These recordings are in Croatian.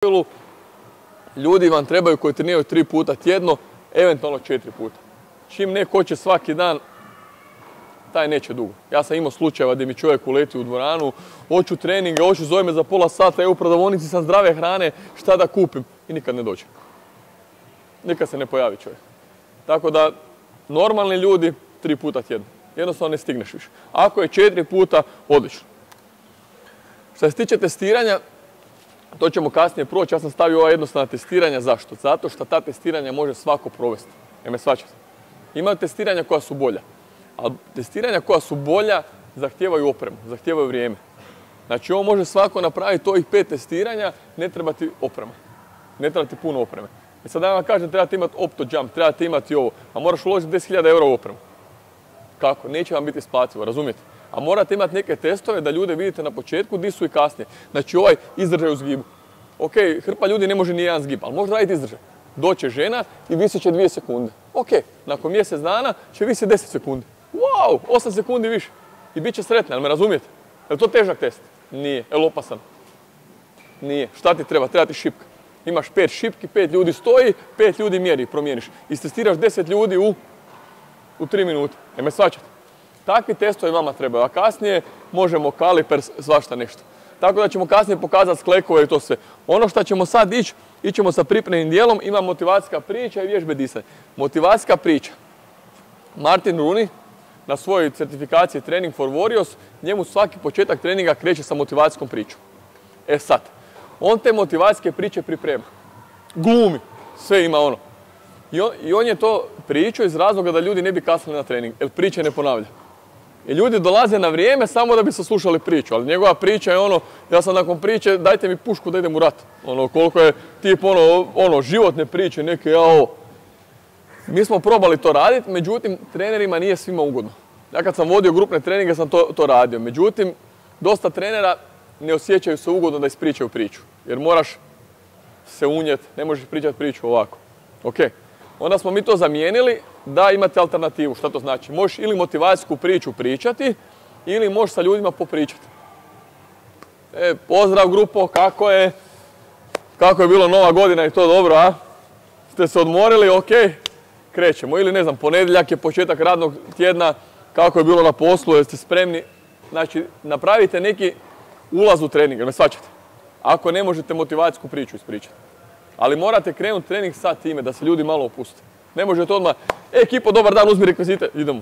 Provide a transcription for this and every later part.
pravilu ljudi vam trebaju koji treniraju 3 puta tjedno, eventualno 4 puta. Čim neko hoće svaki dan, taj neće dugo. Ja sam imao slučajeva gdje mi čovjek uleti u dvoranu, hoću treninge, hoću zove me za pola sata, u prodavnici sam zdrave hrane, šta da kupim? I nikad ne dođe. Nikad se ne pojavi čovjek. Tako da, normalni ljudi 3 puta tjedno. Jednostavno ne stigneš više. Ako je 4 puta, odlično. Što se tiče testiranja, to ćemo kasnije proći. Ja sam stavio ova jednostavna testiranja. Zašto? Zato što ta testiranja može svako provesti. Me shvaćate? Ima testiranja koja su bolja. Ali testiranja koja su bolja zahtijevaju opremu, zahtijevaju vrijeme. Znači ovo može svako napraviti ovih 5 testiranja, ne treba ti oprema. Ne treba ti puno opreme. I sad ja vam kažem, trebate imati OptoJump, trebate imati ovo, a moraš uložiti 10.000 eura u opremu. Kako? Neće vam biti isplativo, razumijete? A morate imati neke testove da ljude vidite na početku, di su i kasnije. Znači ovaj izdržaj u zgibu. Ok, hrpa ljudi ne može ni jedan zgib, ali može raditi izdržaj. Doće žena i visit će 2 sekunde. Ok, nakon mjesec dana će visiti 10 sekundi. Wow, 8 sekundi više. I bit će sretna, jel me razumijete? Je li to težak test? Nije. Je li opasan? Nije. Šta ti treba? Treba ti šipka. Imaš 5 šipki, 5 ljudi stoji, 5 ljudi mjeri, promijeniš. Istestiraš 10 ljudi u 3 minute. Jel me shvaćate? Takvi testovi vama trebaju, a kasnije možemo kaliper, svašta nešto. Tako da ćemo kasnije pokazati sklekove i to sve. Ono što ćemo sad ićemo sa pripremnim dijelom, ima motivacijska priča i vježbe disanja. Motivacijska priča. Martin Rooney na svojoj certifikaciji Training for Warriors, njemu svaki početak treninga kreće sa motivacijskom pričom. E sad, on te motivacijske priče priprema. Glumi, sve ima ono. I on je to pričao iz razloga da ljudi ne bi kasnili na trening, jer priče ne ponavlja. I ljudi dolaze na vrijeme samo da bi saslušali priču, ali njegova priča je ono, ja sam nakon priče, dajte mi pušku da idem u rat. Ono, koliko je tip životne priče, neke Mi smo probali to raditi, međutim, trenerima nije svima ugodno. Ja kad sam vodio grupne treninge sam to radio, međutim, dosta trenera ne osjećaju se ugodno da ispričaju priču, jer moraš se unijeti, ne možeš pričati priču ovako. Ok, onda smo mi to zamijenili da imate alternativu. Šta to znači? Možeš ili motivacijsku priču pričati, ili možeš sa ljudima popričati. Pozdrav grupo, kako je bilo Nova godina i to dobro, a? Ste se odmorili, ok, krećemo. Ili ne znam, ponedjeljak je početak radnog tjedna, kako je bilo na poslu, jeste spremni. Znači, napravite neki ulaz u trening, me shvaćate? Ako ne možete motivacijsku priču ispričati. Ali morate krenuti trening sa time, da se ljudi malo opuste. Ne možete odmah, ekipo, dobar dan, uzmi rekvizite, idemo.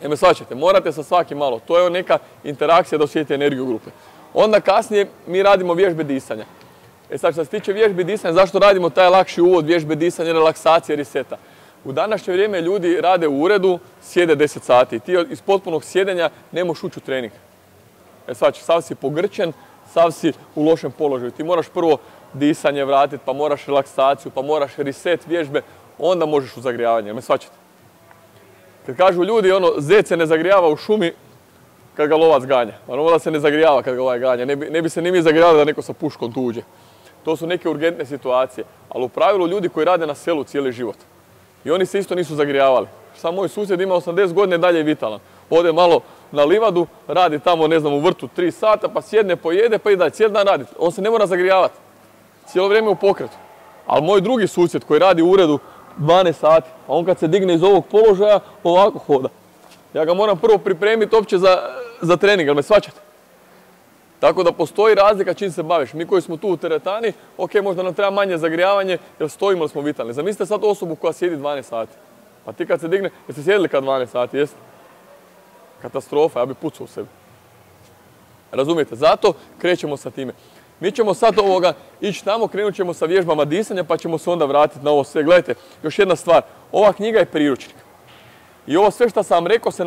Me shvaćate, morate sa svakim malo. To je neka interakcija da osjetite energiju grupe. Onda kasnije mi radimo vježbe disanja. Sad što se tiče vježbe disanja, zašto radimo taj lakši uvod, vježbe disanja, relaksacije, reseta? U današnje vrijeme ljudi rade u uredu, sjede 10 sati. Ti iz potpunog sjedenja ne možeš ući u trening. Shvaćaš, sav si pogrčen, sav si u lošem položaju. Ti moraš prvo disanje vratiti, pa moraš relaksaciju, pa moraš reset vježbe, onda možeš u zagrijavanje. Me shvaćate? Kad kažu ljudi, zec se ne zagrijava u šumi kad ga lovac ganja. Onda se ne zagrijava kad ga ovaj ganja. Ne bi se ni mi zagrijali da neko sa puškom tu uđe. To su neke urgentne situacije. Ali u pravilu ljudi koji rade na selu cijeli život. I oni se isto nisu zagrijavali. Sam moj susjed ima 80 godina i dalje je vitalan. Ode malo na livadu, radi tamo, ne znam, u vrtu 3 sata, pa sjedne, pojede, pa i dalje cijeli dan radi. On se ne mora zagrijavati. Cijelo vrijeme u pokretu. Ali moj drugi susjed koji radi u uredu 12 sati, a on kad se digne iz ovog položaja, ovako hoda. Ja ga moram prvo pripremiti uopće za trening, jel me shvaćate? Tako da postoji razlika čim se baviš. Mi koji smo tu u teretani, ok, možda nam treba manje zagrijavanje, jer stojimo ili smo vitalni. Zamislite sad osobu koja sjedi 12 sati. Pa ti kad se digne, jeste sjedili kad 12 sati, jeste? Katastrofa, ja bi pucao u sebi. Razumijete? Zato krećemo sa time. Mi ćemo sad ići tamo, krenut ćemo sa vježbama disanja, pa ćemo se onda vratiti na ovo sve. Gledajte, još jedna stvar. Ova knjiga je priručnik. I ovo sve što sam vam rekao se